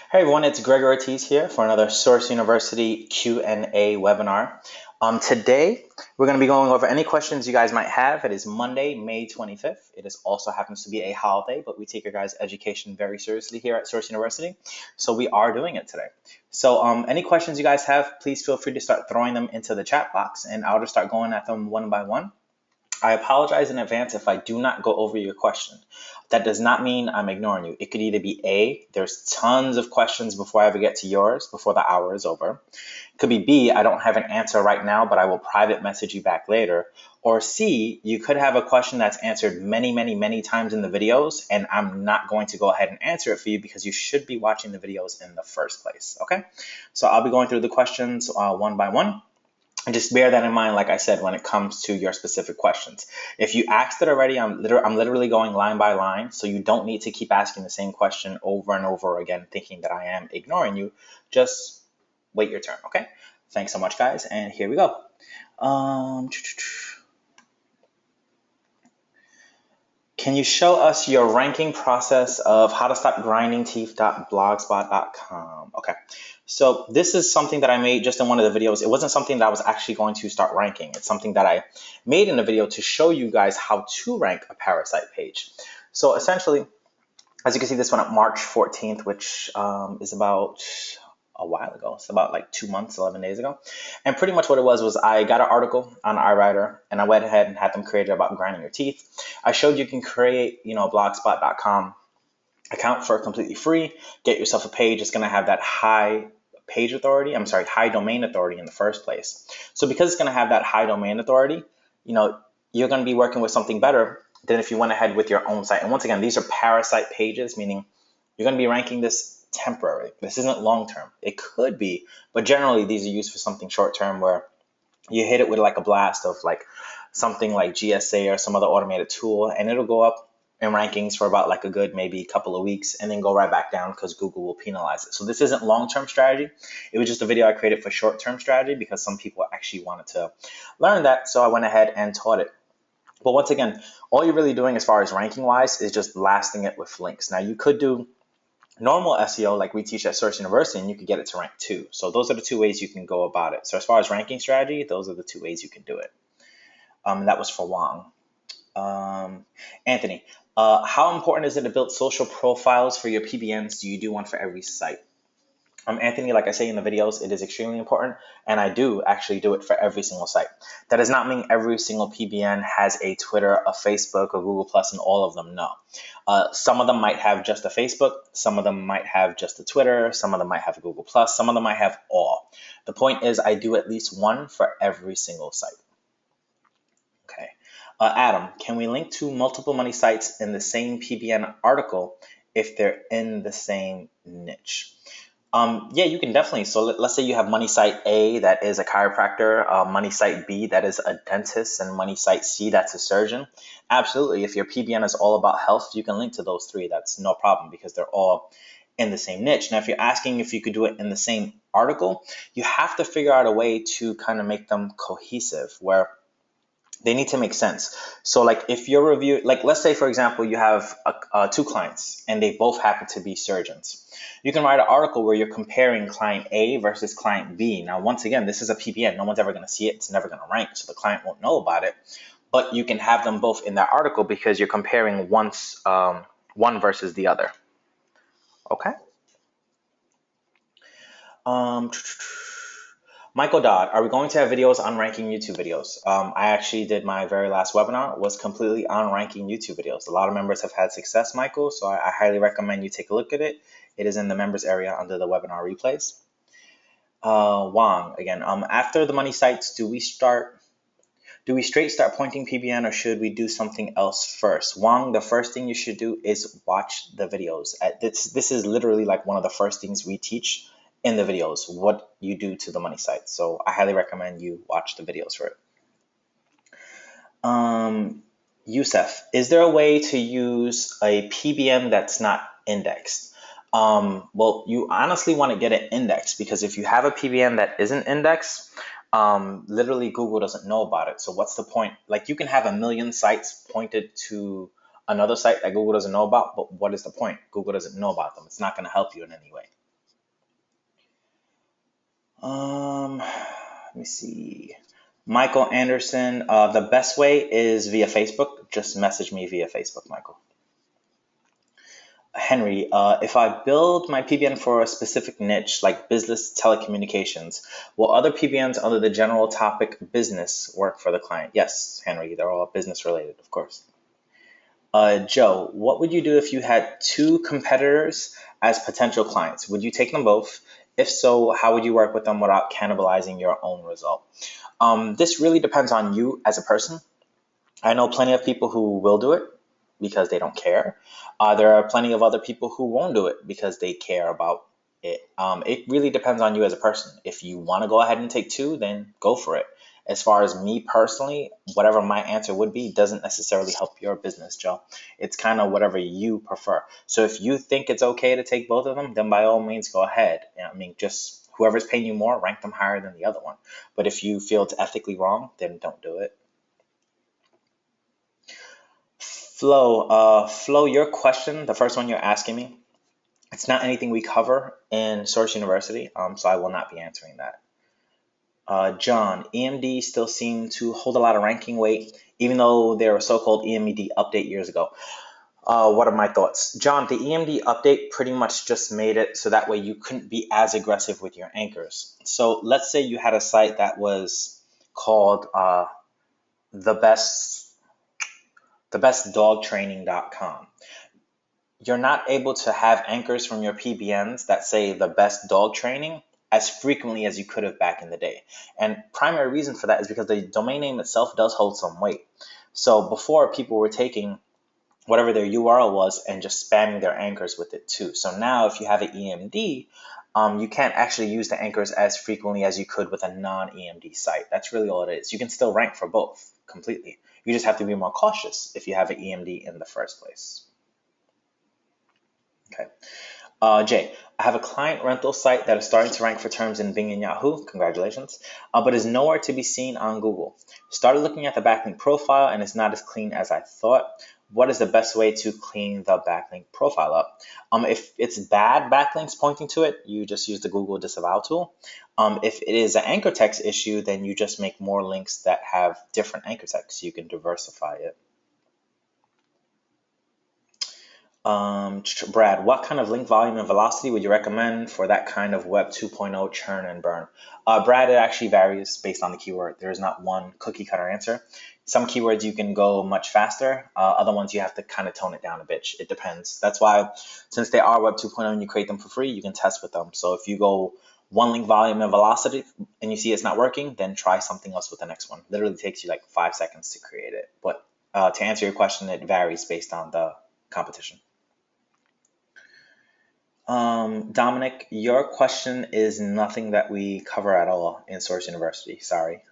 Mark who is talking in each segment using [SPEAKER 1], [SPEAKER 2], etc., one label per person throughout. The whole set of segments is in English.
[SPEAKER 1] Hey everyone, it's Greg Ortiz here for another Source University Q&A webinar. Today, we're going to be going over any questions you guys might have. It is Monday, May 25th. It is also happens to be a holiday, but we take your guys' education very seriously here at Source University, so we are doing it today. So any questions you guys have, please feel free to start throwing them into the chat box, and I'll just start going at them one by one. I apologize in advance if I do not go over your question. That does not mean I'm ignoring you. It could either be A, there's tons of questions before I ever get to yours, before the hour is over. It could be B, I don't have an answer right now, but I will private message you back later. Or C, you could have a question that's answered many times in the videos, and I'm not going to go ahead and answer it for you because you should be watching the videos in the first place, okay? So I'll be going through the questions one by one. And just bear that in mind, like I said, when it comes to your specific questions. If you asked it already, I'm literally going line by line, so you don't need to keep asking the same question over and over again, thinking that I am ignoring you. Just wait your turn, okay? Thanks so much, guys, and here we go. Can you show us your ranking process of how to stop grinding teeth.blogspot.com? Okay, so this is something that I made just in one of the videos. It wasn't something that I was actually going to start ranking. It's something that I made in a video to show you guys how to rank a parasite page. So essentially, as you can see, this went up March 14th, which is about a while ago. It's about like 2 months, 11 days ago. And pretty much what it was I got an article on iWriter, and I went ahead and had them created about grinding your teeth. I showed you can create, a blogspot.com account for completely free. Get yourself a page. It's going to have that high domain authority in the first place. So because it's going to have that high domain authority, you're going to be working with something better than if you went ahead with your own site. And once again, these are parasite pages, meaning you're going to be ranking this temporary. This isn't long term. It could be, but generally these are used for something short term where you hit it with like a blast of like something like GSA or some other automated tool, and it'll go up in rankings for about like a good maybe couple of weeks and then go right back down because Google will penalize it. So this isn't long-term strategy. It was just a video I created for short-term strategy because some people actually wanted to learn that, so I went ahead and taught it. But once again, all you're really doing as far as ranking wise is just blasting it with links. Now you could do normal SEO like we teach at Source University, and you could get it to rank too. So those are the two ways you can go about it. So as far as ranking strategy, those are the two ways you can do it. That was for Wang. Anthony, how important is it to build social profiles for your PBNs? Do you do one for every site? Anthony, like I say in the videos, it is extremely important, and I do actually do it for every single site. That does not mean every single PBN has a Twitter, a Facebook, a Google Plus, and all of them, no. Some of them might have just a Facebook, some of them might have just a Twitter, some of them might have a Google Plus, some of them might have all. The point is I do at least one for every single site. Okay. Adam, can we link to multiple money sites in the same PBN article if they're in the same niche? Yeah, you can definitely. So let's say you have money site A that is a chiropractor, money site B that is a dentist, and money site C that's a surgeon. Absolutely. If your PBN is all about health, you can link to those three. That's no problem because they're all in the same niche. Now, if you're asking if you could do it in the same article, you have to figure out a way to kind of make them cohesive where they need to make sense. So like if your review, like let's say for example, you have two clients and they both happen to be surgeons. You can write an article where you're comparing client A versus client B. Now, once again, this is a PBN. No one's ever going to see it. It's never going to rank, so the client won't know about it. But you can have them both in that article because you're comparing one versus the other. Okay. Michael Dodd, are we going to have videos on ranking YouTube videos? I actually did my very last webinar, was completely on ranking YouTube videos. A lot of members have had success, Michael, so I highly recommend you take a look at it. It is in the members area under the webinar replays. Wang, again, after the money sites, do we straight start pointing PBN or should we do something else first? Wang, the first thing you should do is watch the videos. This is literally like one of the first things we teach in the videos, what you do to the money site. So I highly recommend you watch the videos for it. Youssef, is there a way to use a PBN that's not indexed? Well, you honestly want to get it indexed because if you have a PBN that isn't indexed, literally Google doesn't know about it. So what's the point? Like you can have a million sites pointed to another site that Google doesn't know about, but what is the point? Google doesn't know about them. It's not going to help you in any way. Let me see. Michael Anderson, the best way is via Facebook. Just message me via Facebook, Michael. Henry, if I build my PBN for a specific niche like business telecommunications, will other PBNs under the general topic business work for the client? Yes, Henry, they're all business related, of course. Joe, what would you do if you had two competitors as potential clients? Would you take them both? If so, how would you work with them without cannibalizing your own result? This really depends on you as a person. I know plenty of people who will do it because they don't care. There are plenty of other people who won't do it because they care about it. It really depends on you as a person. If you want to go ahead and take two, then go for it. As far as me personally, whatever my answer would be doesn't necessarily help your business, Joe. It's kind of whatever you prefer. So if you think it's okay to take both of them, then by all means go ahead. I mean, just whoever's paying you more, rank them higher than the other one. But if you feel it's ethically wrong, then don't do it. Flo, your question, the first one you're asking me, it's not anything we cover in Source University, so I will not be answering that. John, EMD still seem to hold a lot of ranking weight, even though there were so-called EMD update years ago. What are my thoughts? John, the EMD update pretty much just made it so that way you couldn't be as aggressive with your anchors. So let's say you had a site that was called the best thebestdogtraining.com. You're not able to have anchors from your PBNs that say the best dog training as frequently as you could have back in the day. And primary reason for that is because the domain name itself does hold some weight. So before, people were taking whatever their URL was and just spamming their anchors with it too. So now if you have an EMD, you can't actually use the anchors as frequently as you could with a non-EMD site. That's really all it is. You can still rank for both completely. You just have to be more cautious if you have an EMD in the first place. Okay. Jay, I have a client rental site that is starting to rank for terms in Bing and Yahoo. Congratulations. But is nowhere to be seen on Google. Started looking at the backlink profile and it's not as clean as I thought. What is the best way to clean the backlink profile up? If it's bad backlinks pointing to it, you just use the Google disavow tool. If it is an anchor text issue, then you just make more links that have different anchor text. You can diversify it. Brad, what kind of link volume and velocity would you recommend for that kind of Web 2.0 churn and burn? Brad, it actually varies based on the keyword. There is not one cookie cutter answer. Some keywords you can go much faster. Other ones you have to kind of tone it down a bit. It depends. That's why, since they are Web 2.0 and you create them for free, you can test with them. So if you go one link volume and velocity and you see it's not working, then try something else with the next one. Literally takes you like 5 seconds to create it. But to answer your question, it varies based on the competition. Dominic, your question is nothing that we cover at all in Source University. Sorry.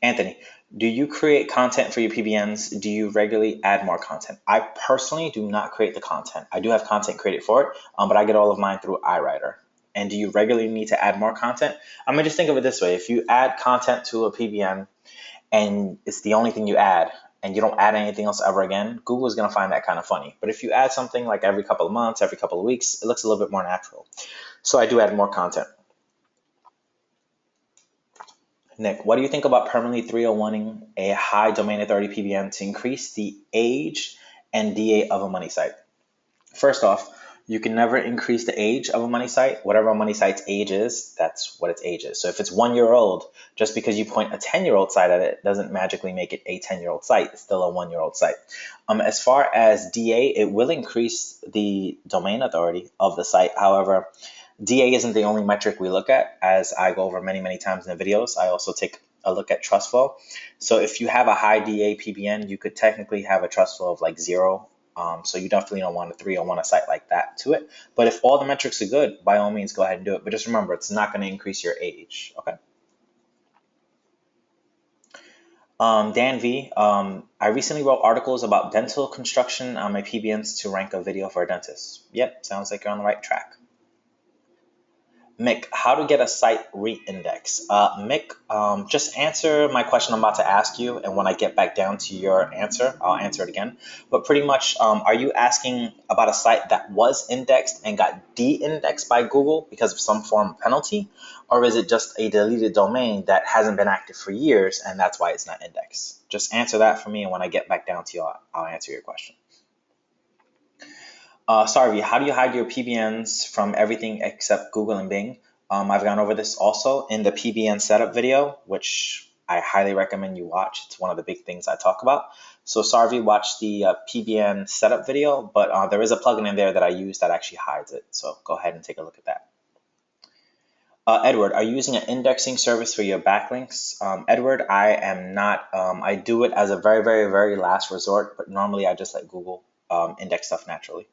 [SPEAKER 1] Anthony, do you create content for your PBNs? Do you regularly add more content? I personally do not create the content. I do have content created for it, but I get all of mine through iWriter. And do you regularly need to add more content? I mean, just think of it this way. If you add content to a PBN and it's the only thing you add, and you don't add anything else ever again, Google is going to find that kind of funny. But if you add something like every couple of months, every couple of weeks, it looks a little bit more natural. So I do add more content. Nick, what do you think about permanently 301ing a high domain authority PBN to increase the age and DA of a money site? First off, you can never increase the age of a money site. Whatever a money site's age is, that's what its age is. So if it's 1 year old, just because you point a 10-year-old site at it doesn't magically make it a 10-year-old site. It's still a 1-year-old site. As far as DA, it will increase the domain authority of the site. However, DA isn't the only metric we look at. As I go over many, many times in the videos, I also take a look at trust flow. So if you have a high DA PBN, you could technically have a trust flow of like 0. So you definitely don't want a 301 a site like that to it. But if all the metrics are good, by all means, go ahead and do it. But just remember, it's not going to increase your age. Okay. Dan V, I recently wrote articles about dental construction on my PBNs to rank a video for a dentist. Yep, sounds like you're on the right track. Mick, how to get a site re-index? Mick, just answer my question I'm about to ask you, and when I get back down to your answer, I'll answer it again. But pretty much, are you asking about a site that was indexed and got de-indexed by Google because of some form of penalty? Or is it just a deleted domain that hasn't been active for years and that's why it's not indexed? Just answer that for me, and when I get back down to you, I'll answer your question. Sarvi, how do you hide your PBNs from everything except Google and Bing? I've gone over this also in the PBN setup video, which I highly recommend you watch. It's one of the big things I talk about. So Sarvi, watch the PBN setup video, but there is a plugin in there that I use that actually hides it. So go ahead and take a look at that. Edward, are you using an indexing service for your backlinks? Edward, I am not. I do it as a very, very, very last resort, but normally I just let Google index stuff naturally.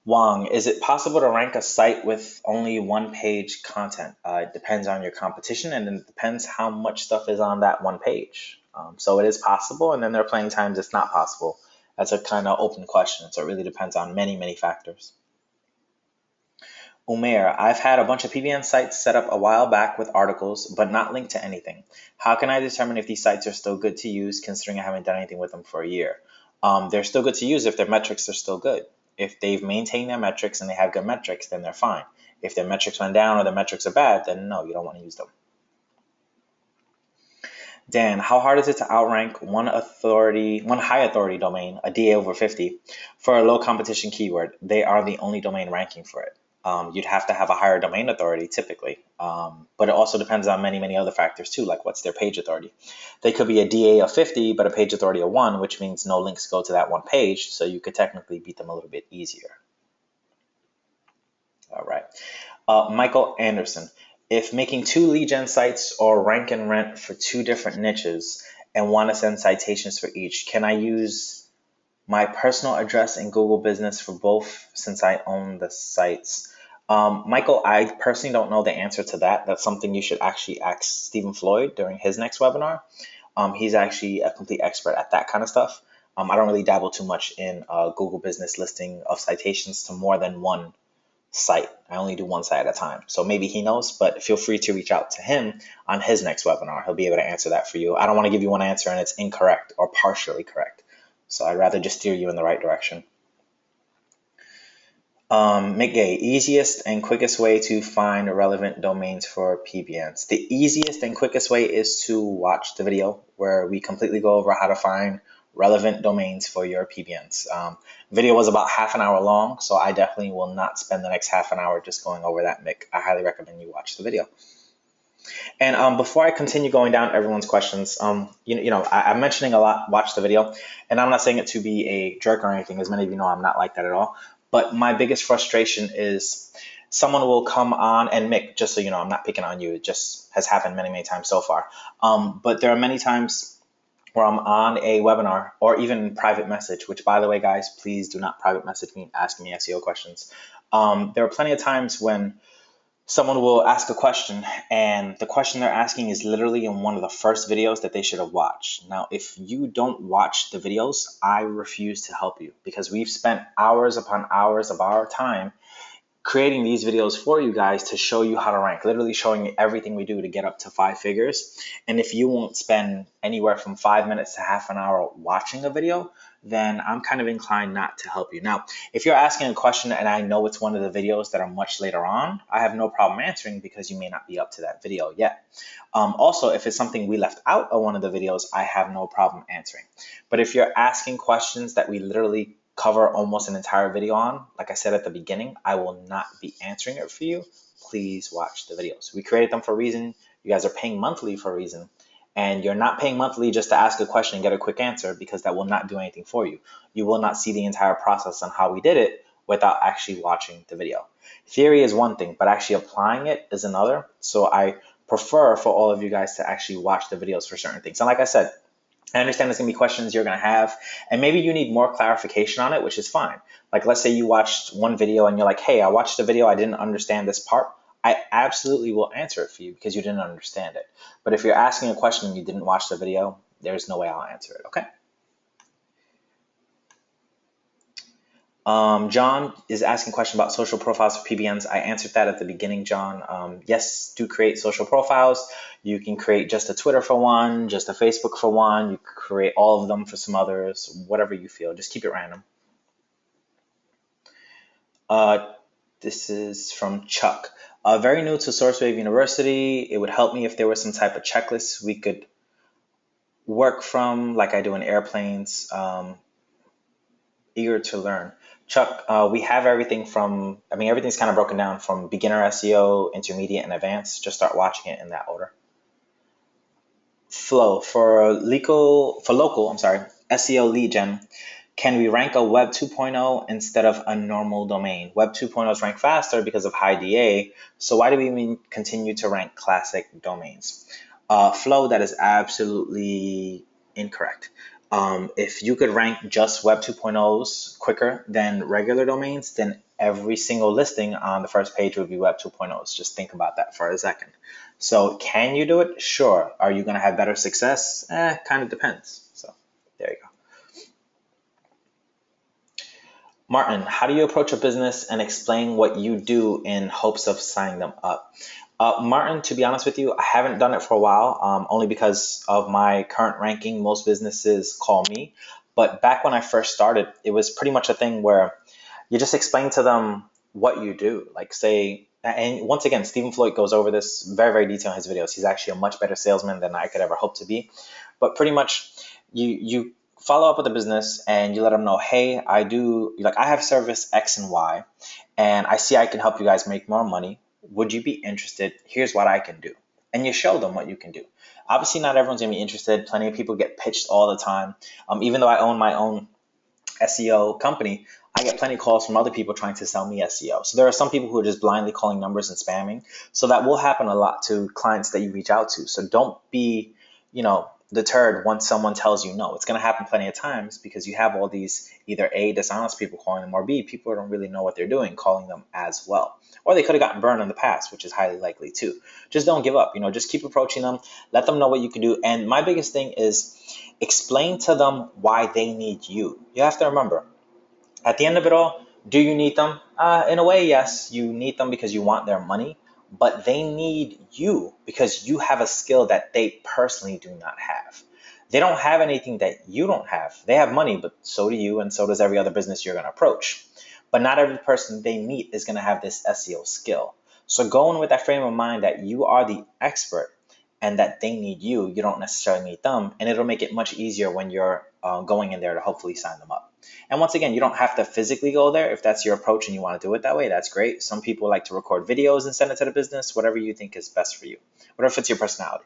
[SPEAKER 1] Wang, is it possible to rank a site with only one page content? It depends on your competition, and it depends how much stuff is on that one page. So it is possible, and then there are plenty of times it's not possible. That's a kind of open question, so it really depends on many, many factors. Umair, I've had a bunch of PBN sites set up a while back with articles, but not linked to anything. How can I determine if these sites are still good to use, considering I haven't done anything with them for a year? They're still good to use if their metrics are still good. If they've maintained their metrics and they have good metrics, then they're fine. If their metrics went down or their metrics are bad, then no, you don't want to use them. Dan, how hard is it to outrank one high authority domain, a DA over 50, for a low competition keyword? They are the only domain ranking for it. You'd have to have a higher domain authority typically, but it also depends on many, many other factors too, like what's their page authority. They could be a DA of 50, but a page authority of 1, which means no links go to that one page, so you could technically beat them a little bit easier. All right. Michael Anderson, if making 2 lead gen sites or rank and rent for 2 different niches and want to send citations for each, can I use my personal address in Google Business for both since I own the sites? Michael, I personally don't know the answer to that. That's something you should actually ask Stephen Floyd during his next webinar. He's actually a complete expert at that kind of stuff. I don't really dabble too much in Google Business listing of citations to more than one site. I only do one site at a time. So maybe he knows, but feel free to reach out to him on his next webinar. He'll be able to answer that for you. I don't want to give you one answer and it's incorrect or partially correct. So I'd rather just steer you in the right direction. Mick Gay, easiest and quickest way to find relevant domains for PBNs. The easiest and quickest way is to watch the video where we completely go over how to find relevant domains for your PBNs. Video was about half an hour long, so I definitely will not spend the next half an hour just going over that, Mick. I highly recommend you watch the video. And before I continue going down everyone's questions, I'm mentioning a lot, watch the video, and I'm not saying it to be a jerk or anything. As many of you know, I'm not like that at all. But my biggest frustration is someone will come on, and Mick, just so you know, I'm not picking on you. It just has happened many, many times so far. But there are many times where I'm on a webinar or even private message, which, by the way, guys, please do not private message me asking me SEO questions. There are plenty of times when someone will ask a question and the question they're asking is literally in one of the first videos that they should have watched. Now, if you don't watch the videos, I refuse to help you because we've spent hours upon hours of our time creating these videos for you guys to show you how to rank, literally showing you everything we do to get up to 5 figures. And if you won't spend anywhere from 5 minutes to half an hour watching a video, then I'm kind of inclined not to help you. Now, if you're asking a question and I know it's one of the videos that are much later on, I have no problem answering because you may not be up to that video yet. Also, if it's something we left out of one of the videos, I have no problem answering. But if you're asking questions that we literally cover almost an entire video on, like I said at the beginning, I will not be answering it for you. Please watch the videos. We created them for a reason. You guys are paying monthly for a reason. And you're not paying monthly just to ask a question and get a quick answer because that will not do anything for you. You will not see the entire process on how we did it without actually watching the video. Theory is one thing, but actually applying it is another. So I prefer for all of you guys to actually watch the videos for certain things. And like I said, I understand there's going to be questions you're going to have, and maybe you need more clarification on it, which is fine. Like, let's say you watched one video and you're like, hey, I watched the video, I didn't understand this part. I absolutely will answer it for you because you didn't understand it. But if you're asking a question and you didn't watch the video, there's no way I'll answer it, okay? John is asking a question about social profiles for PBNs. I answered that at the beginning, John. Yes, do create social profiles. You can create just a Twitter for one, just a Facebook for one. You can create all of them for some others, whatever you feel. Just keep it random. Uh, this is from Chuck. Very new to SourceWave University. It would help me if there was some type of checklist we could work from, like I do in airplanes. Eager to learn. Chuck, we have everything from, I mean, everything's kind of broken down from beginner SEO, intermediate, and advanced. Just start watching it in that order. Flow for local, I'm sorry, SEO lead gen. Can we rank a Web 2.0 instead of a normal domain? Web 2.0s rank faster because of high DA. So why do we even continue to rank classic domains? Flow, that is absolutely incorrect. If you could rank just Web 2.0s quicker than regular domains, then every single listing on the first page would be Web 2.0s. Just think about that for a second. So can you do it? Sure. Are you going to have better success? Kind of depends. So there you go. Martin, how do you approach a business and explain what you do in hopes of signing them up? Martin, to be honest with you, I haven't done it for a while, only because of my current ranking. Most businesses call me. But back when I first started, it was pretty much a thing where you just explain to them what you do. Like say, and once again, Stephen Floyd goes over this very, very detailed in his videos. He's actually a much better salesman than I could ever hope to be. But pretty much you follow up with the business and you let them know, hey, I have service X and Y, and I see I can help you guys make more money. Would you be interested? Here's what I can do. And you show them what you can do. Obviously, not everyone's going to be interested. Plenty of people get pitched all the time. Even though I own my own SEO company, I get plenty of calls from other people trying to sell me SEO. So there are some people who are just blindly calling numbers and spamming. So that will happen a lot to clients that you reach out to. So don't be, deterred once someone tells you no. It's going to happen plenty of times because you have all these either A, dishonest people calling them, or B, people who don't really know what they're doing calling them as well. Or they could have gotten burned in the past, which is highly likely too. Just don't give up. Just keep approaching them. Let them know what you can do. And my biggest thing is explain to them why they need you. You have to remember, at the end of it all, do you need them? In a way, yes, you need them because you want their money, but they need you because you have a skill that they personally do not have. They don't have anything that you don't have. They have money, but so do you, and so does every other business you're going to approach. But not every person they meet is going to have this SEO skill. So go in with that frame of mind that you are the expert and that they need you. You don't necessarily need them, and it'll make it much easier when you're going in there to hopefully sign them up. And once again, you don't have to physically go there. If that's your approach and you want to do it that way, that's great. Some people like to record videos and send it to the business, whatever you think is best for you, whatever fits your personality.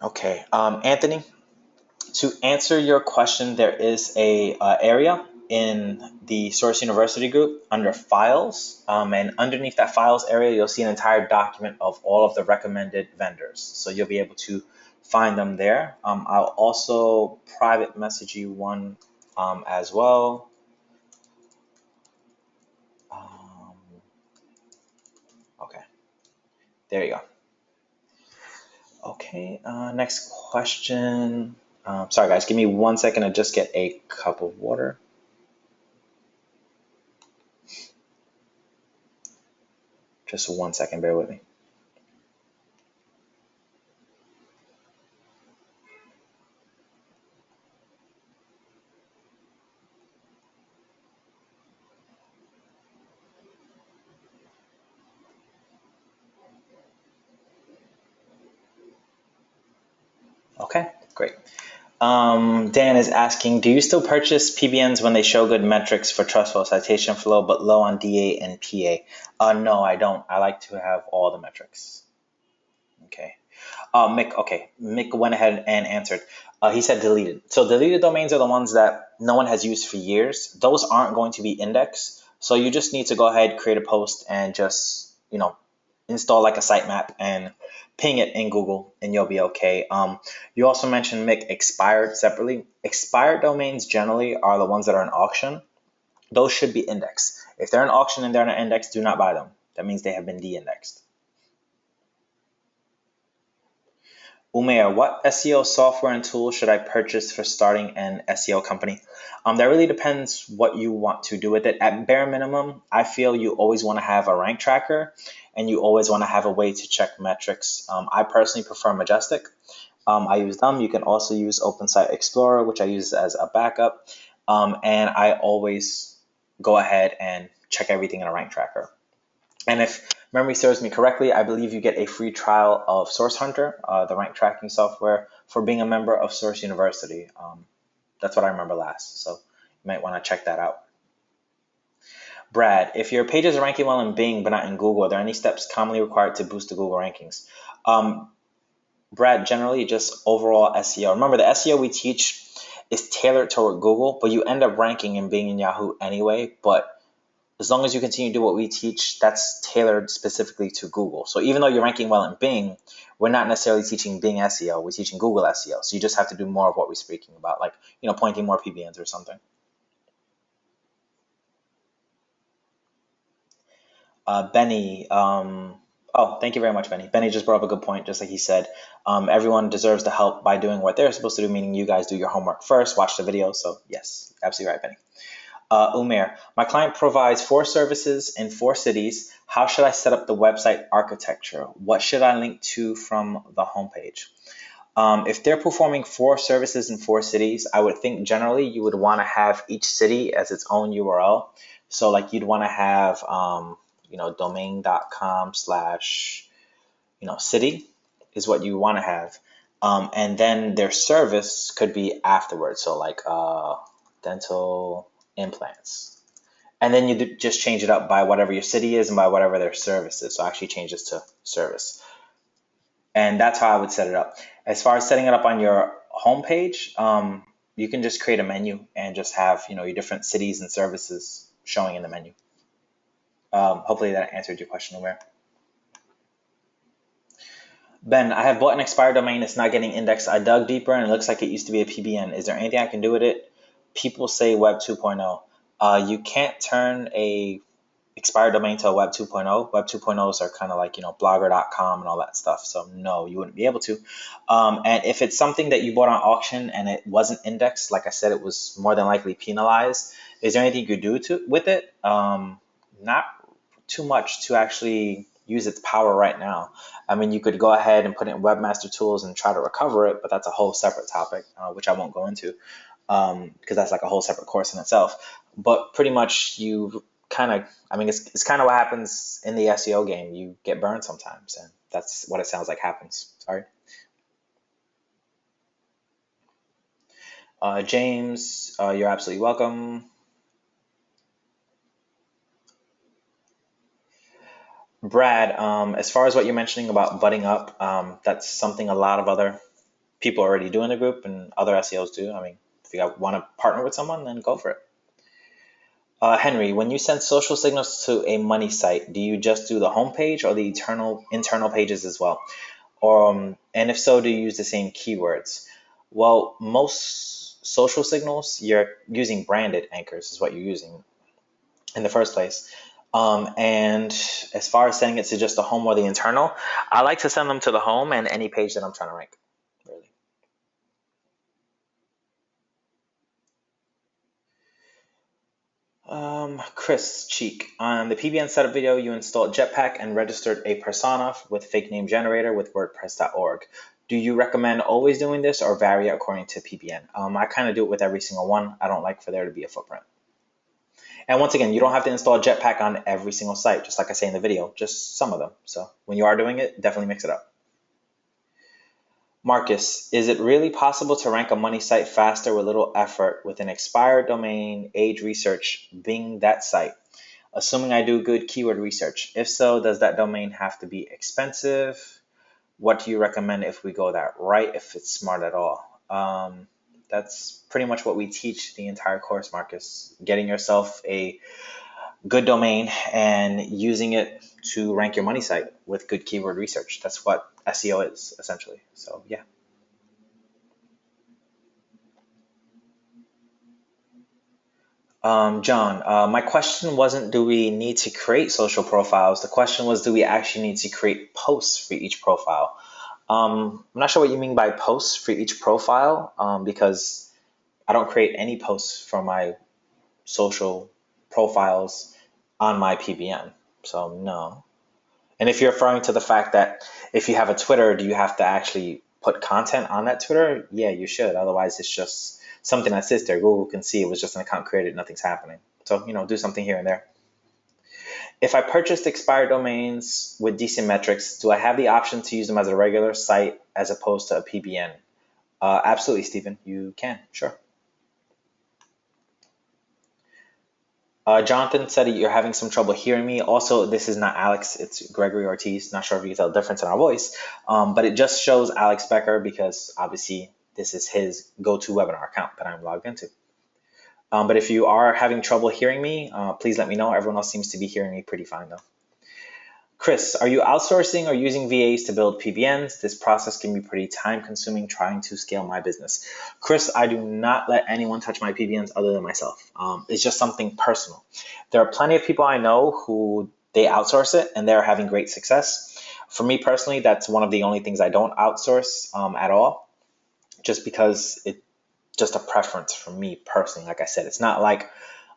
[SPEAKER 1] Okay, Anthony, to answer your question, there is a area in the Source University group under Files, and underneath that Files area, you'll see an entire document of all of the recommended vendors. So you'll be able to find them there. I'll also private message you one as well. Okay, there you go. Okay, next question. Sorry guys, give me 1 second to just get a cup of water. Just 1 second, bear with me. Okay, great. Dan is asking, do you still purchase PBNs when they show good metrics for trustful citation flow, but low on DA and PA? No, I don't. I like to have all the metrics. Okay. Mick went ahead and answered. He said deleted. So deleted domains are the ones that no one has used for years. Those aren't going to be indexed. So you just need to go ahead, create a post, and just, install like a sitemap and ping it in Google, and you'll be okay. You also mentioned Mick expired separately. Expired domains generally are the ones that are in auction. Those should be indexed. If they're in auction and they're not indexed, do not buy them. That means they have been de-indexed. Umair, what SEO software and tools should I purchase for starting an SEO company? That really depends what you want to do with it. At bare minimum, I feel you always want to have a rank tracker and you always want to have a way to check metrics. I personally prefer Majestic. I use them. You can also use Open Site Explorer, which I use as a backup. And I always go ahead and check everything in a rank tracker. And if memory serves me correctly, I believe you get a free trial of Source Hunter, the rank tracking software, for being a member of Source University. That's what I remember last. So you might want to check that out. Brad, if your pages are ranking well in Bing but not in Google, are there any steps commonly required to boost the Google rankings? Brad, generally just overall SEO. Remember, the SEO we teach is tailored toward Google, but you end up ranking in Bing and Yahoo anyway. But as long as you continue to do what we teach, that's tailored specifically to Google. So even though you're ranking well in Bing, we're not necessarily teaching Bing SEO. We're teaching Google SEO. So you just have to do more of what we're speaking about, like, pointing more PBNs or something. Benny, thank you very much, Benny. Benny just brought up a good point, just like he said. Everyone deserves the help by doing what they're supposed to do, meaning you guys do your homework first, watch the video. So yes, absolutely right, Benny. Umair, my client provides 4 services in 4 cities. How should I set up the website architecture? What should I link to from the homepage? If they're performing 4 services in 4 cities, I would think generally you would want to have each city as its own URL. So like you'd want to have, domain.com / city is what you want to have. And then their service could be afterwards. So like dental implants. And then you just change it up by whatever your city is and by whatever their service is. So actually change this to service. And that's how I would set it up. As far as setting it up on your homepage, you can just create a menu and just have your different cities and services showing in the menu. Hopefully that answered your question, Umair. Ben, I have bought an expired domain. It's not getting indexed. I dug deeper and it looks like it used to be a PBN. Is there anything I can do with it? People say Web 2.0. You can't turn a expired domain to a Web 2.0. Web 2.0s are kind of like, blogger.com and all that stuff. So no, you wouldn't be able to. And if it's something that you bought on auction and it wasn't indexed, like I said, it was more than likely penalized. Is there anything you could do with it? Not too much to actually use its power right now. I mean, you could go ahead and put it in Webmaster Tools and try to recover it, but that's a whole separate topic, which I won't go into because that's like a whole separate course in itself. But pretty much you kind of, it's kind of what happens in the SEO game. You get burned sometimes, and that's what it sounds like happens. Sorry. James, you're absolutely welcome. Brad, as far as what you're mentioning about butting up, that's something a lot of other people already do in the group and other SEOs do. I mean, if you want to partner with someone, then go for it. Henry, when you send social signals to a money site, do you just do the homepage or the internal pages as well? And if so, do you use the same keywords? Well, most social signals, you're using branded anchors is what you're using in the first place. And as far as sending it to just the home or the internal, I like to send them to the home and any page that I'm trying to rank, really. Chris Cheek, on the PBN setup video, you installed Jetpack and registered a persona with fake name generator with WordPress.org. Do you recommend always doing this or vary according to PBN? I kind of do it with every single one. I don't like for there to be a footprint. And once again, you don't have to install Jetpack on every single site, just like I say in the video, just some of them. So when you are doing it, definitely mix it up. Marcus, is it really possible to rank a money site faster with little effort with an expired domain, age research, being that site? Assuming I do good keyword research. If so, does that domain have to be expensive? What do you recommend if we go that right, if it's smart at all? That's pretty much what we teach the entire course, Marcus. Getting yourself a good domain and using it to rank your money site with good keyword research. That's what SEO is, essentially. So, yeah. John, my question wasn't do we need to create social profiles? The question was, do we actually need to create posts for each profile? I'm not sure what you mean by posts for each profile, because I don't create any posts for my social profiles on my PBN. So no. And if you're referring to the fact that if you have a Twitter, do you have to actually put content on that Twitter? Yeah, you should. Otherwise, it's just something that sits there. Google can see it was just an account created, nothing's happening. So, do something here and there. If I purchased expired domains with decent metrics, do I have the option to use them as a regular site as opposed to a PBN? Absolutely, Stephen. You can. Sure. Jonathan said you're having some trouble hearing me. Also, this is not Alex, it's Gregory Ortiz. Not sure if you can tell the difference in our voice, but it just shows Alex Becker because obviously this is his go-to webinar account that I'm logged into. But if you are having trouble hearing me, please let me know. Everyone else seems to be hearing me pretty fine though. Chris, are you outsourcing or using VAs to build PBNs? This process can be pretty time consuming trying to scale my business. Chris, I do not let anyone touch my PBNs other than myself. It's just something personal. There are plenty of people I know who they outsource it and they're having great success. For me personally, that's one of the only things I don't outsource at all, just because it's just a preference for me personally. Like I said, it's not like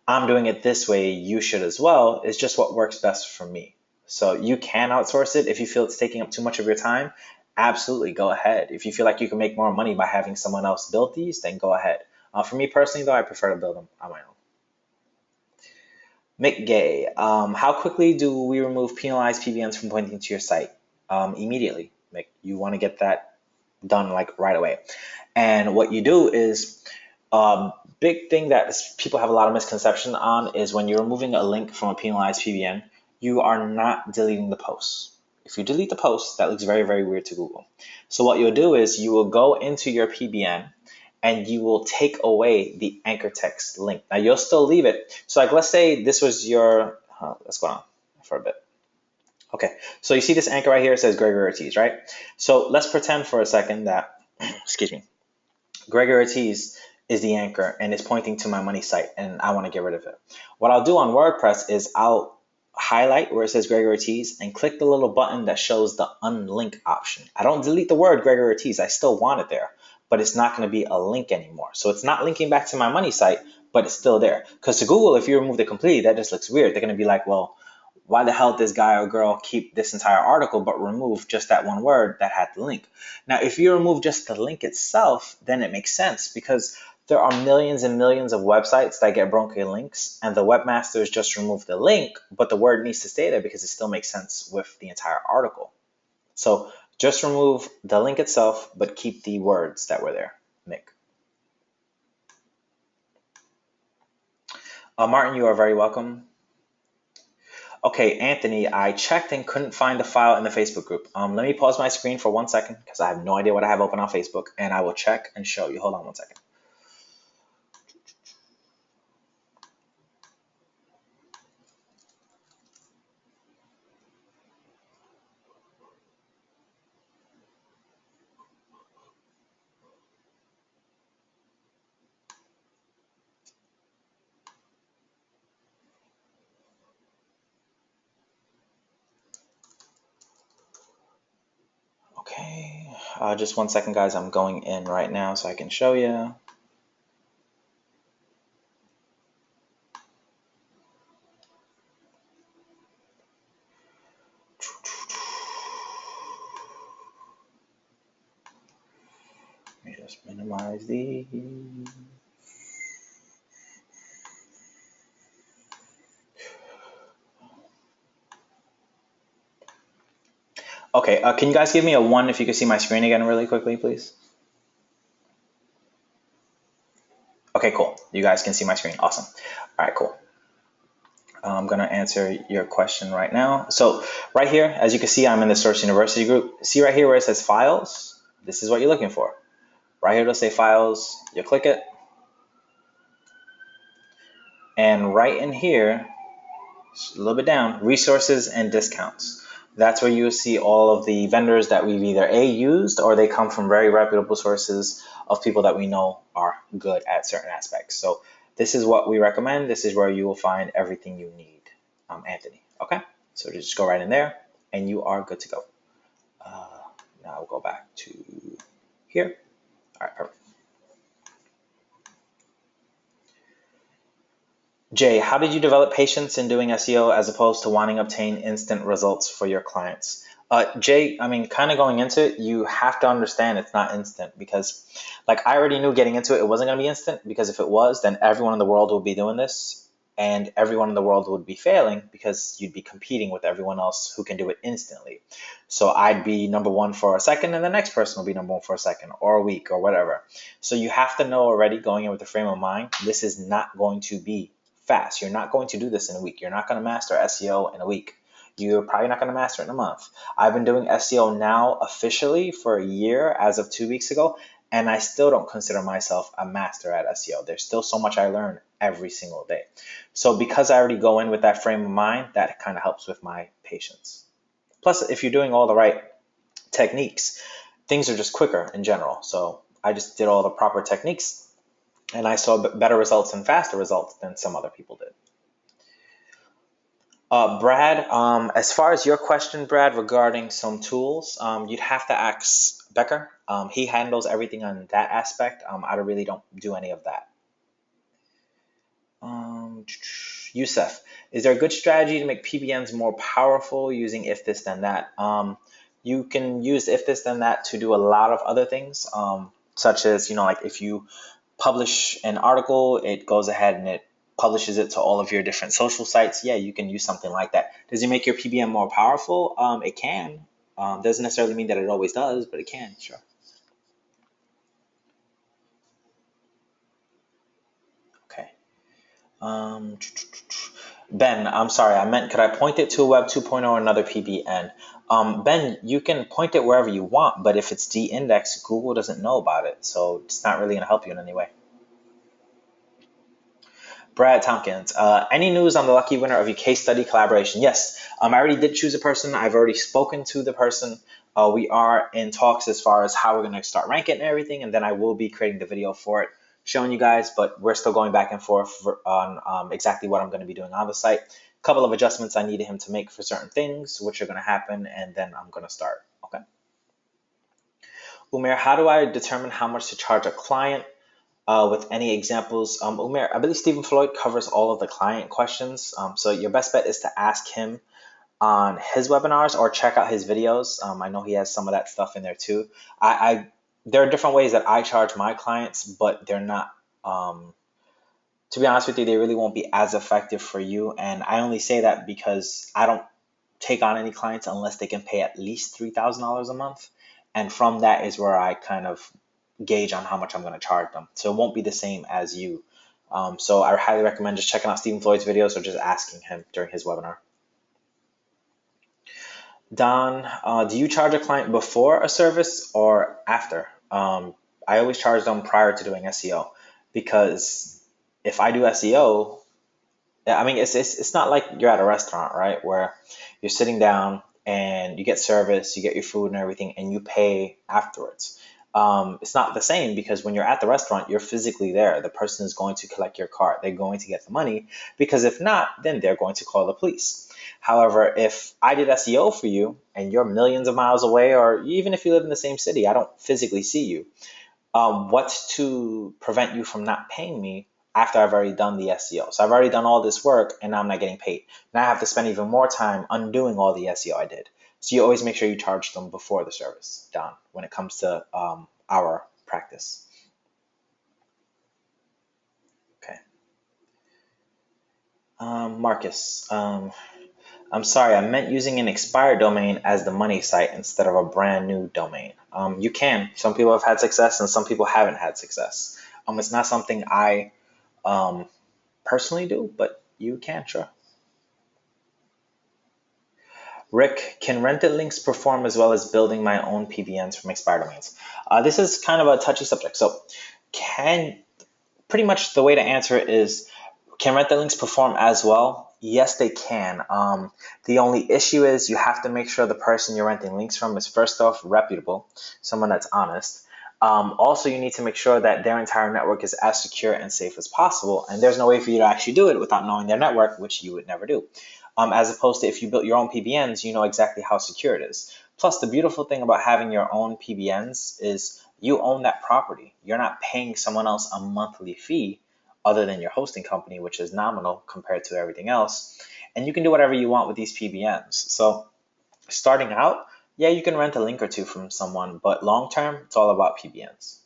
[SPEAKER 1] I'm doing it this way, you should as well. It's just what works best for me. So you can outsource it if you feel it's taking up too much of your time. Absolutely, go ahead. If you feel like you can make more money by having someone else build these, then go ahead. For me personally, though, I prefer to build them on my own. Mick Gay, how quickly do we remove penalized PBNs from pointing to your site? Immediately, Mick. You want to get that done like right away. And what you do is, big thing that people have a lot of misconception on is when you're removing a link from a penalized PBN, you are not deleting the post. If you delete the post, that looks very, very weird to Google. So what you'll do is you will go into your PBN and you will take away the anchor text link. Now you'll still leave it. So like, let's say this was your, let's go on for a bit. Okay, so you see this anchor right here, it says Gregory Ortiz, right? So let's pretend for a second that, excuse me, Gregory Ortiz is the anchor and it's pointing to my money site and I want to get rid of it. What I'll do on WordPress is I'll highlight where it says Gregory Ortiz and click the little button that shows the unlink option. I don't delete the word Gregory Ortiz. I still want it there, but it's not going to be a link anymore. So it's not linking back to my money site, but it's still there. Because to Google, if you remove it completely, that just looks weird. They're going to be like, well, why the hell did this guy or girl keep this entire article but remove just that one word that had the link? Now, if you remove just the link itself, then it makes sense because there are millions and millions of websites that get broken links and the webmasters just remove the link, but the word needs to stay there because it still makes sense with the entire article. So just remove the link itself, but keep the words that were there. Mick. Martin, you are very welcome. Okay, Anthony, I checked and couldn't find the file in the Facebook group. Let me pause my screen for 1 second because I have no idea what I have open on Facebook, and I will check and show you. Hold on 1 second. Okay, just 1 second, guys. I'm going in right now so I can show you. Let me just minimize these. Okay, can you guys give me a 1 if you can see my screen again really quickly, please? Okay, cool. You guys can see my screen. Awesome. All right, cool. I'm going to answer your question right now. So right here, as you can see, I'm in the Source University group. See right here where it says Files? This is what you're looking for. Right here, it'll say Files. You click it. And right in here, a little bit down, Resources and Discounts. That's where you'll see all of the vendors that we've either used or they come from very reputable sources of people that we know are good at certain aspects. So this is what we recommend. This is where you will find everything you need, Anthony. Okay, so just go right in there and you are good to go. Now I'll go back to here. All right, perfect. Jay, how did you develop patience in doing SEO as opposed to wanting to obtain instant results for your clients? Jay, I mean, kind of going into it, you have to understand it's not instant because, like, I already knew getting into it, it wasn't going to be instant because if it was, then everyone in the world would be doing this and everyone in the world would be failing because you'd be competing with everyone else who can do it instantly. So I'd be number one for a second and the next person will be number one for a second or a week or whatever. So you have to know already going in with the frame of mind, this is not going to be fast. You're not going to do this in a week. You're not going to master SEO in a week. You're probably not going to master it in a month. I've been doing SEO now officially for a year as of 2 weeks ago, and I still don't consider myself a master at SEO. There's still so much I learn every single day. So because I already go in with that frame of mind, that kind of helps with my patience. Plus, if you're doing all the right techniques, things are just quicker in general. So I just did all the proper techniques and I saw better results and faster results than some other people did. Brad, as far as your question, Brad, regarding some tools, you'd have to ask Becker. He handles everything on that aspect. I really don't do any of that. Youssef, is there a good strategy to make PBNs more powerful using if this then that? You can use if this then that to do a lot of other things, such as, like if you publish an article, it goes ahead and it publishes it to all of your different social sites. Yeah, you can use something like that. Does it make your PBN more powerful? It can. Doesn't necessarily mean that it always does, but it can, sure. Okay. Ben, I'm sorry, I meant, could I point it to a Web 2.0 or another PBN? Ben, you can point it wherever you want, but if it's de-indexed, Google doesn't know about it, so it's not really going to help you in any way. Brad Tompkins, any news on the lucky winner of your case study collaboration? Yes, I already did choose a person. I've already spoken to the person. We are in talks as far as how we're going to start ranking and everything, and then I will be creating the video for it, showing you guys, but we're still going back and forth on exactly what I'm going to be doing on the site. A couple of adjustments I needed him to make for certain things, which are going to happen, and then I'm going to start. Okay. Umair, how do I determine how much to charge a client? With any examples, Umair, I believe Stephen Floyd covers all of the client questions. So your best bet is to ask him on his webinars or check out his videos. I know he has some of that stuff in there too. There are different ways that I charge my clients, but they're not, to be honest with you, they really won't be as effective for you. And I only say that because I don't take on any clients unless they can pay at least $3,000 a month. And from that is where I kind of gauge on how much I'm going to charge them. So it won't be the same as you. So I highly recommend just checking out Stephen Floyd's videos or just asking him during his webinar. Don, do you charge a client before a service or after? I always charge them prior to doing SEO because if I do SEO, I mean, it's not like you're at a restaurant, right? Where you're sitting down and you get service, you get your food and everything, and you pay afterwards. It's not the same because when you're at the restaurant, you're physically there. The person is going to collect your card. They're going to get the money because if not, then they're going to call the police. However, if I did SEO for you and you're millions of miles away, or even if you live in the same city, I don't physically see you. What's to prevent you from not paying me after I've already done the SEO? So I've already done all this work and now I'm not getting paid. Now I have to spend even more time undoing all the SEO I did. So you always make sure you charge them before the service, Don, when it comes to our practice. Okay. Marcus, I'm sorry, I meant using an expired domain as the money site instead of a brand new domain. You can. Some people have had success and some people haven't had success. It's not something I personally do, but you can, sure. Rick, can rented links perform as well as building my own PBNs from expired domains? This is kind of a touchy subject. So pretty much the way to answer it is, can rented links perform as well? Yes, they can. The only issue is you have to make sure the person you're renting links from is first off reputable, someone that's honest. Also, you need to make sure that their entire network is as secure and safe as possible. And there's no way for you to actually do it without knowing their network, which you would never do. As opposed to if you built your own PBNs, you know exactly how secure it is. Plus, the beautiful thing about having your own PBNs is you own that property. You're not paying someone else a monthly fee other than your hosting company, which is nominal compared to everything else. And you can do whatever you want with these PBNs. So starting out, yeah, you can rent a link or two from someone, but long term, it's all about PBNs.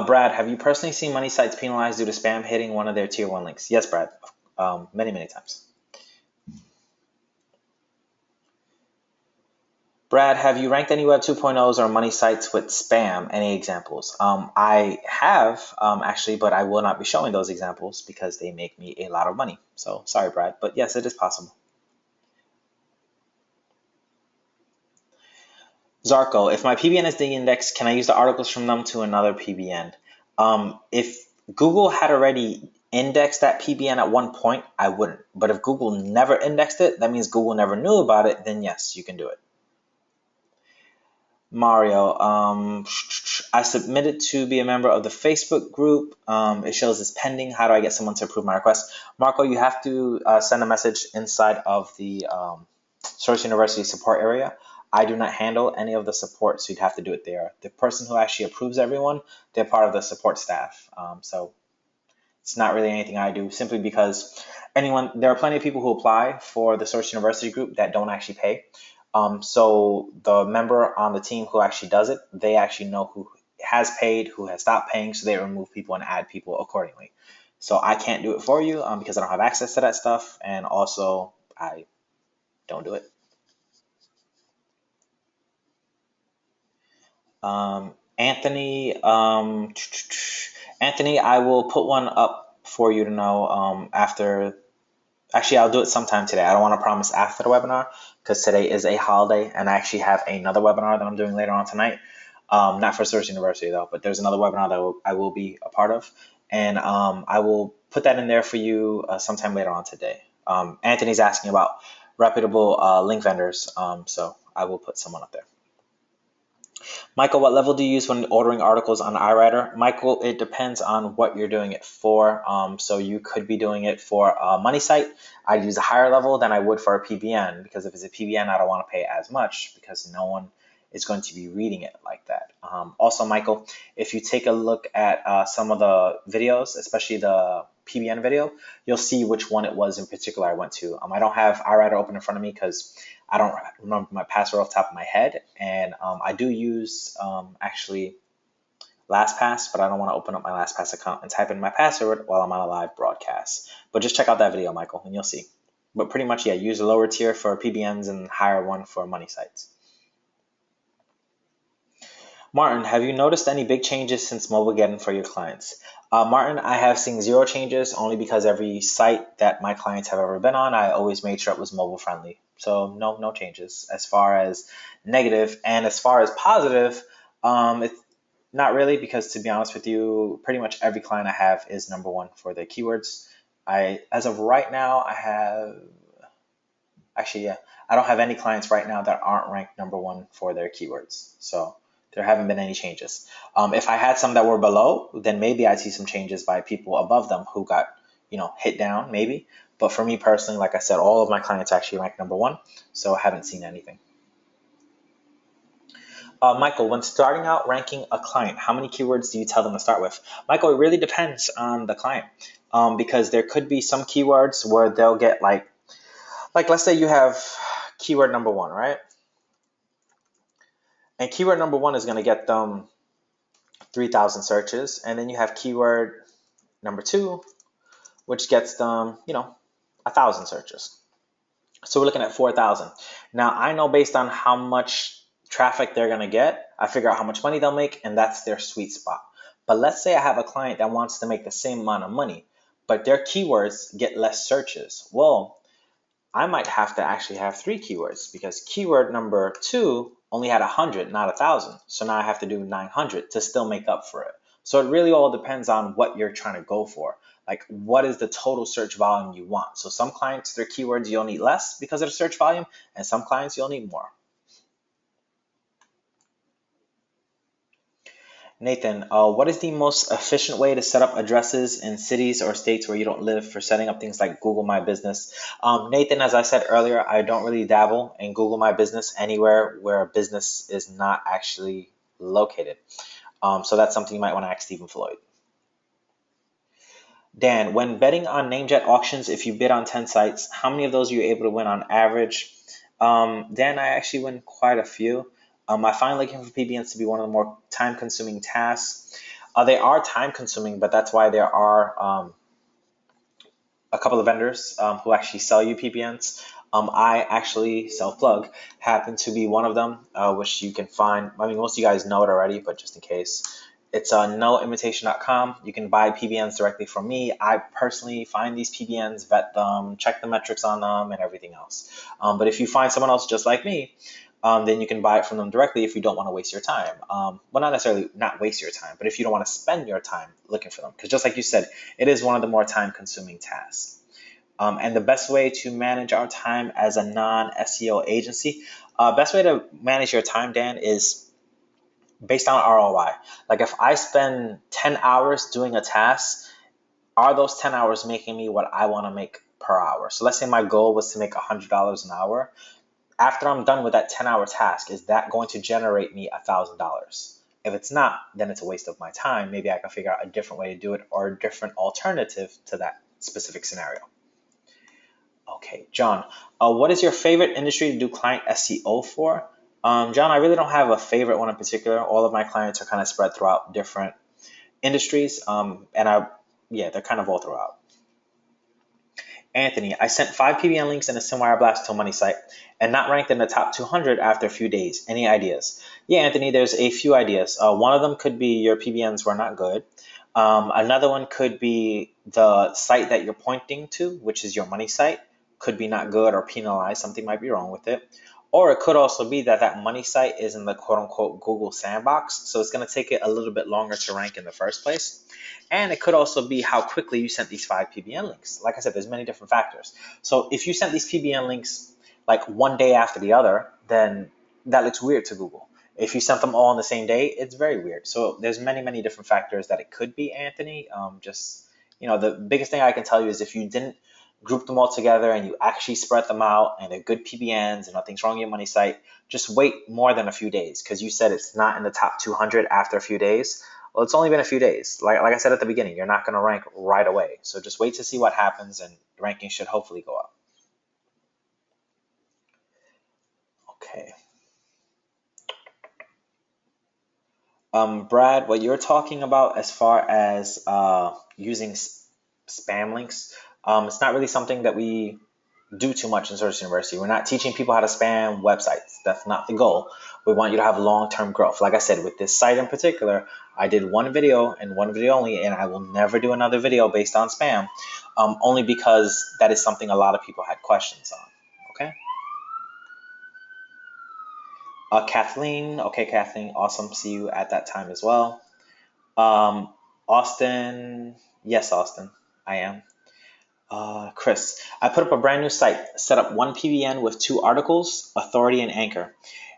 [SPEAKER 1] Brad, have you personally seen money sites penalized due to spam hitting one of their tier 1 links? Yes, Brad, many, many times. Brad, have you ranked any Web 2.0s or money sites with spam? Any examples? I have, actually, but I will not be showing those examples because they make me a lot of money. So sorry, Brad, but yes, it is possible. Zarko, if my PBN is de-indexed, can I use the articles from them to another PBN? If Google had already indexed that PBN at one point, I wouldn't. But if Google never indexed it, that means Google never knew about it, then yes, you can do it. Mario, I submitted to be a member of the Facebook group. It shows it's pending. How do I get someone to approve my request? Marco, you have to send a message inside of the Source University support area. I do not handle any of the support, so you'd have to do it there. The person who actually approves everyone, they're part of the support staff. So it's not really anything I do, simply because there are plenty of people who apply for the Source University group that don't actually pay. So the member on the team who actually does it, they actually know who has paid, who has stopped paying, so they remove people and add people accordingly. So I can't do it for you because I don't have access to that stuff, and also I don't do it. Anthony, Anthony, I will put one up for you to know after. Actually, I'll do it sometime today. I don't want to promise after the webinar because today is a holiday, and I actually have another webinar that I'm doing later on tonight. Not for Source University though, but there's another webinar that I will be a part of, and I will put that in there for you sometime later on today. Anthony's asking about reputable link vendors, so I will put someone up there. Michael, what level do you use when ordering articles on iWriter? Michael, it depends on what you're doing it for. So you could be doing it for a money site. I'd use a higher level than I would for a PBN, because if it's a PBN, I don't want to pay as much because no one is going to be reading it like that. Also, Michael, if you take a look at some of the videos, especially the PBN video, you'll see which one it was in particular I went to. I don't have iWriter open in front of me because I don't remember my password off the top of my head, and I do use actually LastPass, but I don't want to open up my LastPass account and type in my password while I'm on a live broadcast. But just check out that video, Michael, and you'll see. But pretty much, yeah, use a lower tier for PBNs and higher one for money sites. Martin, have you noticed any big changes since Mobilegeddon for your clients? Martin, I have seen 0 changes, only because every site that my clients have ever been on, I always made sure it was mobile friendly. So no changes as far as negative. And as far as positive, it's not really, because to be honest with you, pretty much every client I have is #1 for their keywords. As of right now, I don't have any clients right now that aren't ranked #1 for their keywords. So there haven't been any changes. If I had some that were below, then maybe I'd see some changes by people above them who got, hit down, maybe. But for me personally, like I said, all of my clients actually rank #1, so I haven't seen anything. Michael, when starting out ranking a client, how many keywords do you tell them to start with? Michael, it really depends on the client, because there could be some keywords where they'll get like let's say you have keyword #1, right? And keyword #1 is going to get them 3,000 searches, and then you have keyword #2, which gets them, 1,000 searches. So we're looking at 4,000. Now I know based on how much traffic they're going to get, I figure out how much money they'll make, and that's their sweet spot. But let's say I have a client that wants to make the same amount of money, but their keywords get less searches. Well, I might have to actually have 3 keywords, because keyword #2 only had 100, not 1,000. So now I have to do 900 to still make up for it. So it really all depends on what you're trying to go for. Like, what is the total search volume you want? So some clients, their keywords, you'll need less because of the search volume, and some clients you'll need more. Nathan, what is the most efficient way to set up addresses in cities or states where you don't live for setting up things like Google My Business? Nathan, as I said earlier, I don't really dabble in Google My Business anywhere where a business is not actually located. So that's something you might want to ask Stephen Floyd. Dan, when betting on namejet auctions, if you bid on 10 sites, how many of those are you able to win on average? Dan, I actually win quite a few. I find looking for PBNs to be one of the more time consuming tasks. They are time consuming, but that's why there are a couple of vendors who actually sell you PBNs. I actually, self plug, happen to be one of them, which you can find. I mean, most of you guys know it already, but just in case. It's noimitation.com. You can buy PBNs directly from me. I personally find these PBNs, vet them, check the metrics on them, and everything else. But if you find someone else just like me, then you can buy it from them directly if you don't want to waste your time. Well, not necessarily not waste your time, but if you don't want to spend your time looking for them. Because just like you said, it is one of the more time-consuming tasks. And the best way to manage our time as a non-SEO agency, best way to manage your time, Dan, is based on ROI. Like if I spend 10 hours doing a task, are those 10 hours making me what I want to make per hour? So let's say my goal was to make $100 an hour. After I'm done with that 10-hour task, is that going to generate me $1,000? If it's not, then it's a waste of my time. Maybe I can figure out a different way to do it or a different alternative to that specific scenario. Okay, John, what is your favorite industry to do client SEO for? John, I really don't have a favorite one in particular. All of my clients are kind of spread throughout different industries, they're kind of all throughout. Anthony, I sent 5 PBN links and a SimWire blast to a money site and not ranked in the top 200 after a few days. Any ideas? Yeah, Anthony, there's a few ideas. One of them could be your PBNs were not good. Another one could be the site that you're pointing to, which is your money site, could be not good or penalized. Something might be wrong with it. Or it could also be that that money site is in the quote unquote Google sandbox. So it's going to take it a little bit longer to rank in the first place. And it could also be how quickly you sent these 5 PBN links. Like I said, there's many different factors. So if you sent these PBN links like one day after the other, then that looks weird to Google. If you sent them all on the same day, it's very weird. So there's many, many different factors that it could be, Anthony. The biggest thing I can tell you is if you didn't group them all together and you actually spread them out and they're good PBNs and nothing's wrong with your money site, just wait more than a few days because you said it's not in the top 200 after a few days. Well, it's only been a few days. Like I said at the beginning, you're not going to rank right away. So just wait to see what happens and ranking should hopefully go up. Okay. Brad, what you're talking about as far as using spam links, it's not really something that we do too much in Search University. We're not teaching people how to spam websites. That's not the goal. We want you to have long-term growth. Like I said, with this site in particular, I did one video and one video only, and I will never do another video based on spam, only because that is something a lot of people had questions on. Okay. Kathleen. Okay, Kathleen. Awesome. See you at that time as well. Austin. Yes, Austin. I am. Chris, I put up a brand new site, set up one PBN with 2 articles, authority and anchor.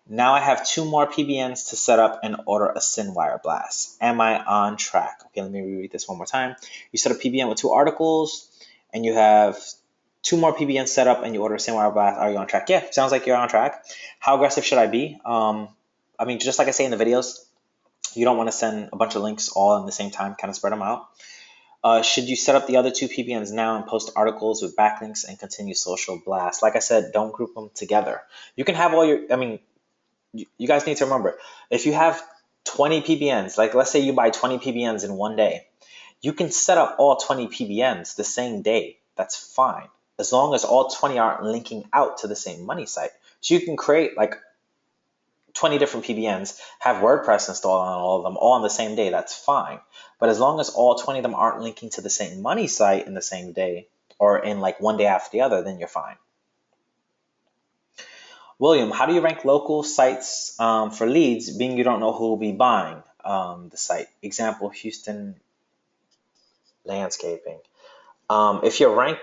[SPEAKER 1] Now I have 2 more PBNs to set up and order a SynWire blast. Am I on track? Okay, let me reread this one more time. You set up PBN with 2 articles and you have 2 more PBNs set up and you order a SynWire blast. Are you on track? Yeah, sounds like you're on track. How aggressive should I be? Just like I say in the videos, you don't want to send a bunch of links all in the same time, kind of spread them out. Should you set up the other 2 PBNs now and post articles with backlinks and continue social blasts? Like I said, don't group them together. You can have all your, you guys need to remember, if you have 20 PBNs, like let's say you buy 20 PBNs in one day, you can set up all 20 PBNs the same day. That's fine. As long as all 20 aren't linking out to the same money site. So you can create like 20 different PBNs, have WordPress installed on all of them, all on the same day, that's fine. But as long as all 20 of them aren't linking to the same money site in the same day, or in like one day after the other, then you're fine. William, how do you rank local sites for leads, being you don't know who will be buying the site? Example, Houston landscaping. If you rank,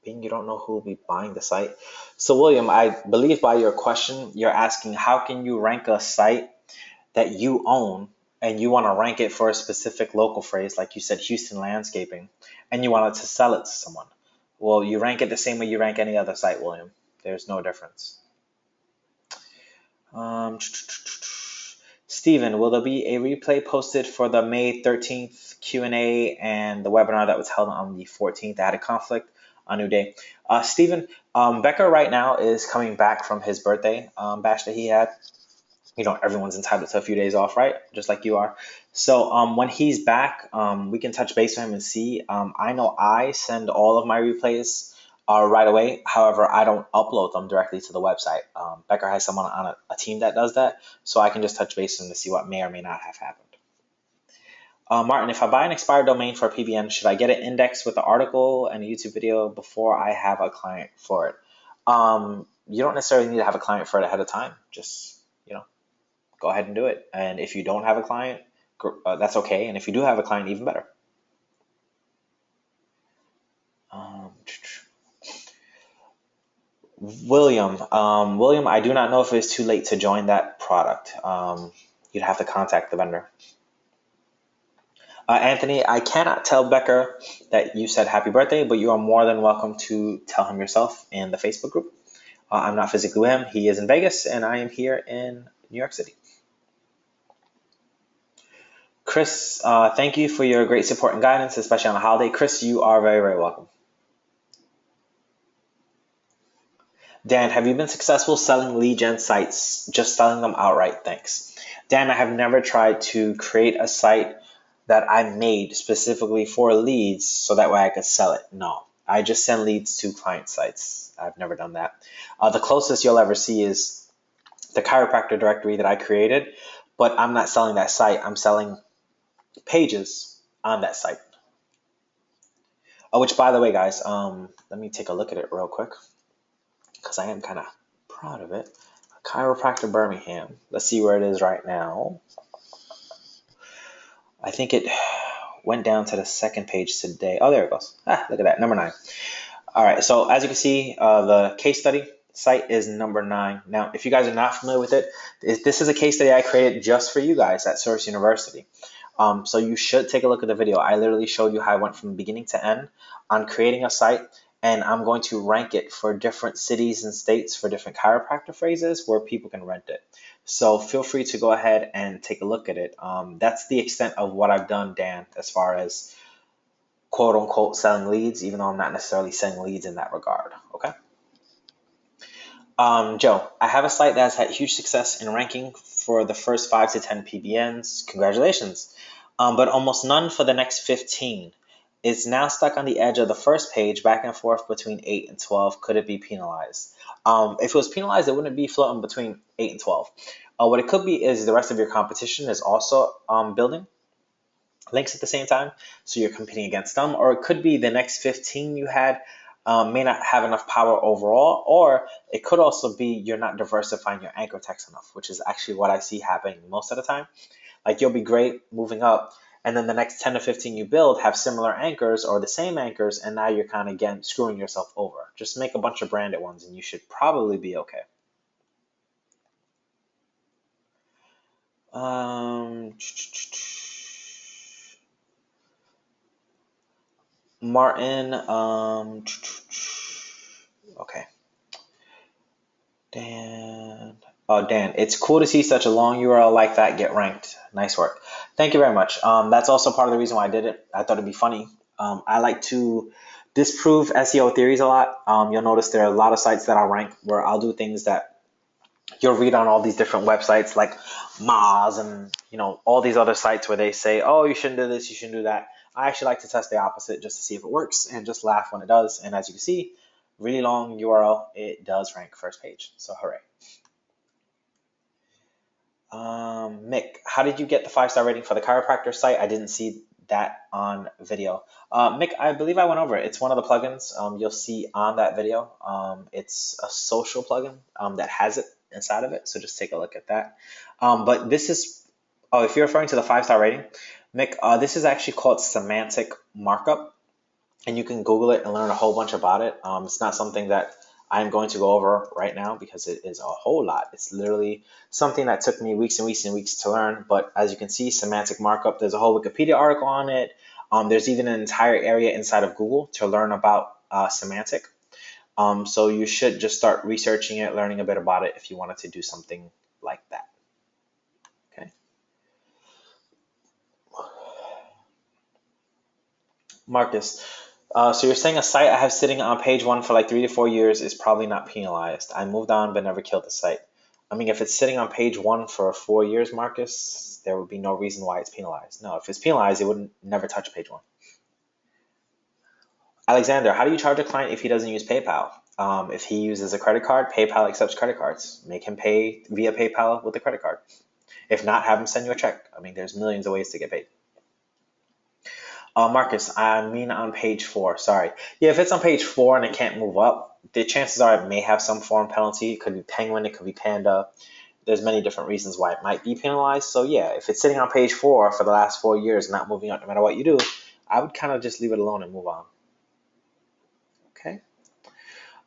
[SPEAKER 1] being you don't know who will be buying the site. So William, I believe by your question, you're asking how can you rank a site that you own and you want to rank it for a specific local phrase, like you said, Houston landscaping, and you wanted to sell it to someone. Well, you rank it the same way you rank any other site, William. There's no difference. Stephen, will there be a replay posted for the May 13th Q&A and the webinar that was held on the 14th? I had a conflict on New Day. Stephen, Becker right now is coming back from his birthday bash that he had. You know, everyone's entitled to a few days off, right? Just like you are. So when he's back, we can touch base with him and see. I know I send all of my replays right away. However, I don't upload them directly to the website. Becker has someone on a team that does that, so I can just touch base with him to see what may or may not have happened. Martin, if I buy an expired domain for a PBN, should I get it indexed with the article and a YouTube video before I have a client for it? You don't necessarily need to have a client for it ahead of time. Just, go ahead and do it. And if you don't have a client, that's okay. And if you do have a client, even better. William, I do not know if it's too late to join that product. You'd have to contact the vendor. Anthony, I cannot tell Becker that you said happy birthday, but you are more than welcome to tell him yourself in the Facebook group. I'm not physically with him. He is in Vegas, and I am here in New York City. Chris, thank you for your great support and guidance, especially on the holiday. Chris, you are very, very welcome. Dan, have you been successful selling lead gen sites, just selling them outright? Thanks. Dan, I have never tried to create a site that I made specifically for leads so that way I could sell it. No, I just send leads to client sites. I've never done that. The closest you'll ever see is the chiropractor directory that I created, but I'm not selling that site. I'm selling pages on that site. Which, by the way, guys, let me take a look at it real quick because I am kind of proud of it. Chiropractor Birmingham. Let's see where it is right now. I think it went down to the second page today. Oh, there it goes. Look at that, number 9. All right, so as you can see, the case study site is number 9. Now, if you guys are not familiar with it, this is a case study I created just for you guys at Source University. So you should take a look at the video. I literally showed you how I went from beginning to end on creating a site, and I'm going to rank it for different cities and states for different chiropractor phrases where people can rent it. So feel free to go ahead and take a look at it. That's the extent of what I've done, Dan, as far as quote unquote selling leads, even though I'm not necessarily selling leads in that regard. Okay. Joe, I have a site that has had huge success in ranking for the first 5 to 10 PBNs. Congratulations. But almost none for the next 15. It's now stuck on the edge of the first page, back and forth between 8 and 12. Could it be penalized? If it was penalized, it wouldn't be floating between 8 and 12. What it could be is the rest of your competition is also building links at the same time, so you're competing against them. Or it could be the next 15 you had may not have enough power overall, or it could also be you're not diversifying your anchor text enough, which is actually what I see happening most of the time. Like, you'll be great moving up, and then the next 10 to 15 you build have similar anchors or the same anchors, and now you're kind of, again, screwing yourself over. Just make a bunch of branded ones, and you should probably be okay. Martin, okay. Dan, it's cool to see such a long URL like that get ranked. Nice work. Thank you very much. That's also part of the reason why I did it. I thought it'd be funny. I like to disprove SEO theories a lot. You'll notice there are a lot of sites that I'll rank where I'll do things that you'll read on all these different websites like Moz and all these other sites where they say, oh, you shouldn't do this, you shouldn't do that. I actually like to test the opposite just to see if it works and just laugh when it does. And as you can see, really long URL, it does rank first page. So hooray. Mick, how did you get the 5-star rating for the chiropractor site? I didn't see that on video. Mick, I believe I went over it. It's one of the plugins you'll see on that video. It's a social plugin that has it inside of it. So just take a look at that. But this is, if you're referring to the 5-star rating, Mick, this is actually called semantic markup. And you can Google it and learn a whole bunch about it. It's not something that I'm going to go over right now because it is a whole lot. It's literally something that took me weeks and weeks and weeks to learn. But as you can see, semantic markup, there's a whole Wikipedia article on it. There's even an entire area inside of Google to learn about semantic. So you should just start researching it, learning a bit about it if you wanted to do something like that. Okay. Marcus, so you're saying a site I have sitting on page one for like 3 to 4 years is probably not penalized. I moved on but never killed the site. I mean, if it's sitting on page one for 4 years, Marcus, there would be no reason why it's penalized. No, if it's penalized, it wouldn't never touch page one. Alexander, how do you charge a client if he doesn't use PayPal? If he uses a credit card, PayPal accepts credit cards. Make him pay via PayPal with a credit card. If not, have him send you a check. I mean, there's millions of ways to get paid. Marcus, I mean on page 4, sorry. Yeah, if it's on page 4 and it can't move up, the chances are it may have some form penalty. It could be Penguin, it could be Panda. There's many different reasons why it might be penalized. So yeah, if it's sitting on page 4 for the last 4 years, not moving up no matter what you do, I would kind of just leave it alone and move on. Okay.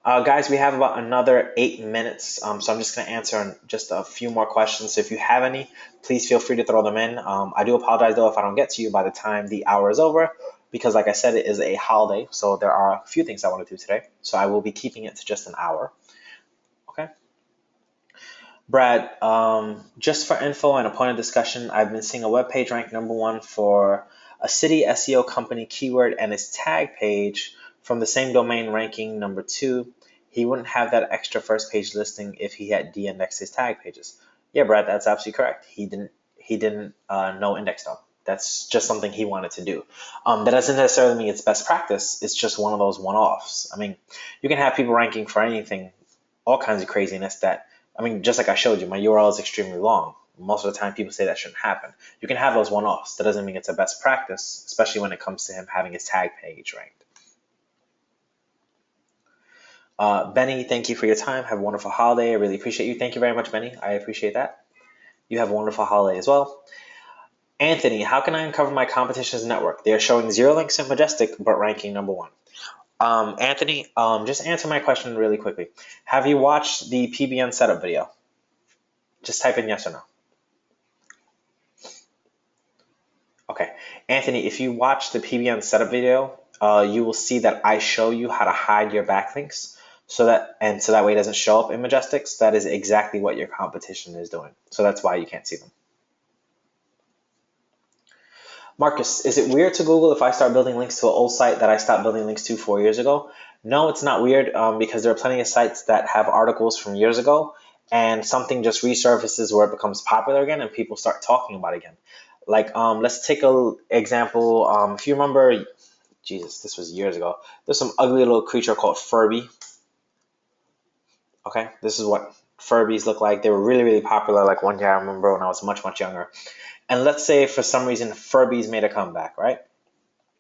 [SPEAKER 1] Guys, we have about another 8 minutes, so I'm just going to answer just a few more questions. So if you have any, please feel free to throw them in. I do apologize, though, if I don't get to you by the time the hour is over, because like I said, it is a holiday, so there are a few things I want to do today. So I will be keeping it to just an hour. Okay. Brad, just for info and a point of discussion, I've been seeing a web page rank #1 for a city, SEO, company, keyword, and its tag page from the same domain ranking #2. He wouldn't have that extra first page listing if he had de-indexed his tag pages. Yeah, Brad, that's absolutely correct. He didn't no index them. That's just something he wanted to do. That doesn't necessarily mean it's best practice. It's just one of those one-offs. I mean, you can have people ranking for anything, all kinds of craziness that, I mean, just like I showed you, my URL is extremely long. Most of the time people say that shouldn't happen. You can have those one-offs. That doesn't mean it's a best practice, especially when it comes to him having his tag page ranked. Benny, thank you for your time. Have a wonderful holiday. I really appreciate you. Thank you very much, Benny. I appreciate that. You have a wonderful holiday as well. Anthony, how can I uncover my competition's network? They are showing 0 links in Majestic, but ranking #1. Anthony, just answer my question really quickly. Have you watched the PBN setup video? Just type in yes or no. Okay. Anthony, if you watch the PBN setup video, you will see that I show you how to hide your backlinks so that way it doesn't show up in Majestics. That is exactly what your competition is doing. So that's why you can't see them. Marcus, is it weird to Google if I start building links to an old site that I stopped building links to 4 years ago? No, it's not weird because there are plenty of sites that have articles from years ago and something just resurfaces where it becomes popular again and people start talking about it again. Like, let's take an example. If you remember, Jesus, this was years ago. There's some ugly little creature called Furby. Okay, this is what Furbies look like. They were really, really popular. Like one year I remember when I was much, much younger. And let's say for some reason Furbies made a comeback, right?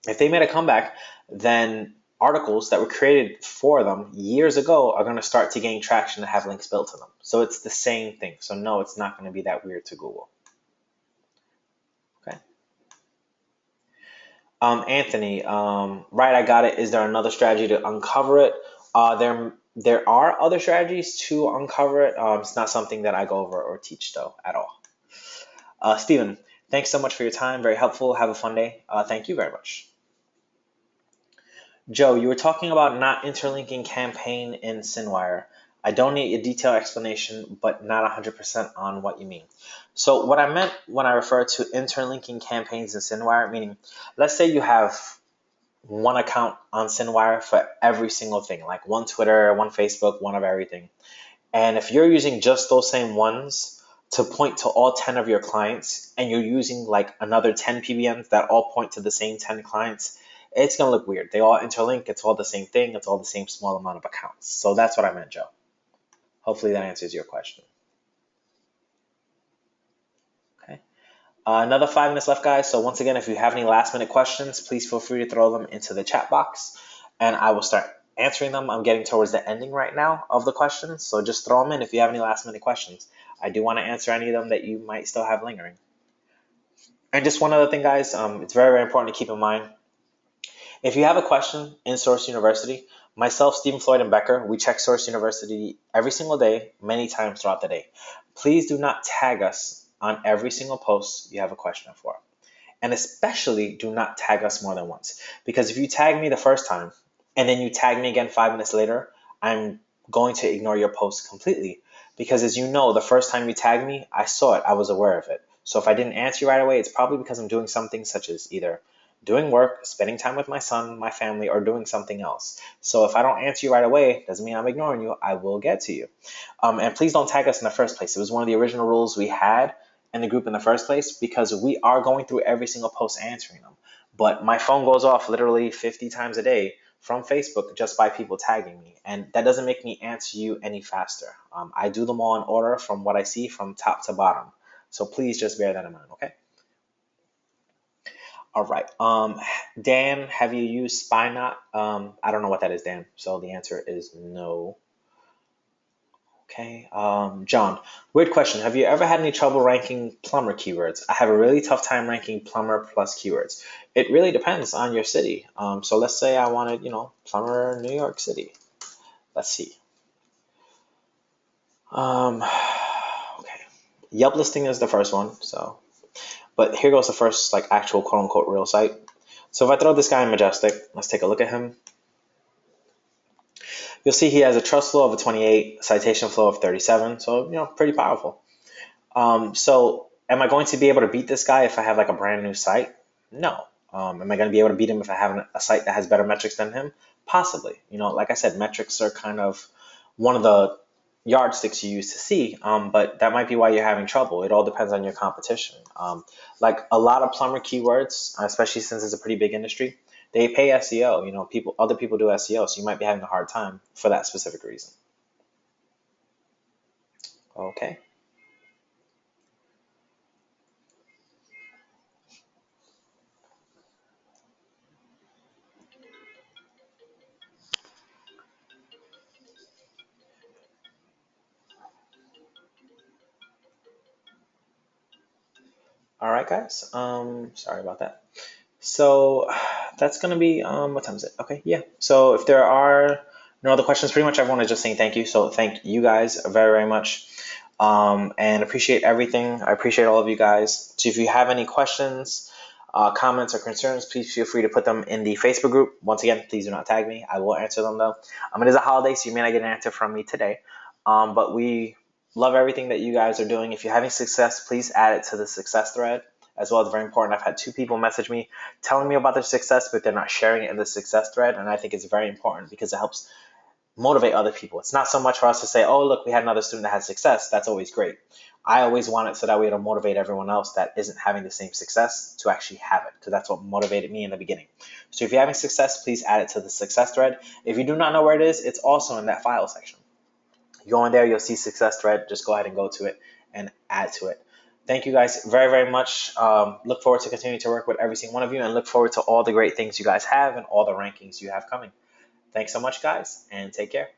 [SPEAKER 1] If they made a comeback, then articles that were created for them years ago are going to start to gain traction and have links built to them. So it's the same thing. So no, it's not going to be that weird to Google. Okay. Anthony, right, I got it. Is there another strategy to uncover it? There are other strategies to uncover it. It's not something that I go over or teach, though, at all. Steven, thanks so much for your time. Very helpful. Have a fun day. Thank you very much. Joe, you were talking about not interlinking campaign in SynWire. I don't need a detailed explanation, but not 100% on what you mean. So what I meant when I referred to interlinking campaigns in SynWire, meaning let's say you have one account on SynWire for every single thing, like one Twitter, one Facebook, one of everything. And if you're using just those same ones to point to all 10 of your clients and you're using like another 10 PBNs that all point to the same 10 clients, it's going to look weird. They all interlink. It's all the same thing. It's all the same small amount of accounts. So that's what I meant, Joe. Hopefully that answers your question. Okay. Another 5 minutes left, guys. So once again, if you have any last minute questions, please feel free to throw them into the chat box and I will start answering them. I'm getting towards the ending right now of the questions. So just throw them in if you have any last minute questions. I do want to answer any of them that you might still have lingering. And just one other thing, guys, it's very, very important to keep in mind. If you have a question in Source University, Myself, Stephen Floyd, and Becker, we check Source University every single day, many times throughout the day. Please do not tag us on every single post you have a question for. And especially do not tag us more than once. Because if you tag me the first time and then you tag me again 5 minutes later, I'm going to ignore your post completely. Because as you know, the first time you tagged me, I saw it, I was aware of it. So if I didn't answer you right away, it's probably because I'm doing something such as either doing work, spending time with my son, my family, or doing something else. So if I don't answer you right away, doesn't mean I'm ignoring you. I will get to you. And please don't tag us in the first place. It was one of the original rules we had in the group in the first place because we are going through every single post answering them. But my phone goes off literally 50 times a day from Facebook just by people tagging me. And that doesn't make me answer you any faster. I do them all in order from what I see from top to bottom. So please just bear that in mind, okay? All right. Dan, have you used SpyNot? I don't know what that is, Dan. So the answer is no. Okay. John, weird question. Have you ever had any trouble ranking plumber keywords? I have a really tough time ranking plumber plus keywords. It really depends on your city. So let's say I wanted, plumber New York City. Let's see. Okay. Yelp listing is the first one. But here goes the first like actual quote unquote real site. So if I throw this guy in Majestic, let's take a look at him. You'll see he has a trust flow of a 28, citation flow of 37. So, pretty powerful. So am I going to be able to beat this guy if I have like a brand new site? No. Am I going to be able to beat him if I have a site that has better metrics than him? Possibly. Like I said, metrics are kind of one of the yardsticks you use to see, but that might be why you're having trouble. It all depends on your competition. Like a lot of plumber keywords, especially since it's a pretty big industry, they pay SEO. Other people do SEO, so you might be having a hard time for that specific reason. Okay. All right, guys. Sorry about that. So that's gonna be what time is it? Okay, yeah. So if there are no other questions, pretty much everyone is just saying thank you. So thank you guys very, very much. And appreciate everything. I appreciate all of you guys. So if you have any questions, comments, or concerns, please feel free to put them in the Facebook group. Once again, please do not tag me. I will answer them though. It is a holiday, so you may not get an answer from me today. But we love everything that you guys are doing. If you're having success, please add it to the success thread as well. It's very important. I've had 2 people message me telling me about their success, but they're not sharing it in the success thread. And I think it's very important because it helps motivate other people. It's not so much for us to say, oh, look, we had another student that had success. That's always great. I always want it so that way to motivate everyone else that isn't having the same success to actually have it, because that's what motivated me in the beginning. So if you're having success, please add it to the success thread. If you do not know where it is, it's also in that file section. You go in there, you'll see success thread. Just go ahead and go to it and add to it. Thank you guys very, very much. Look forward to continuing to work with every single one of you, and look forward to all the great things you guys have and all the rankings you have coming. Thanks so much, guys, and take care.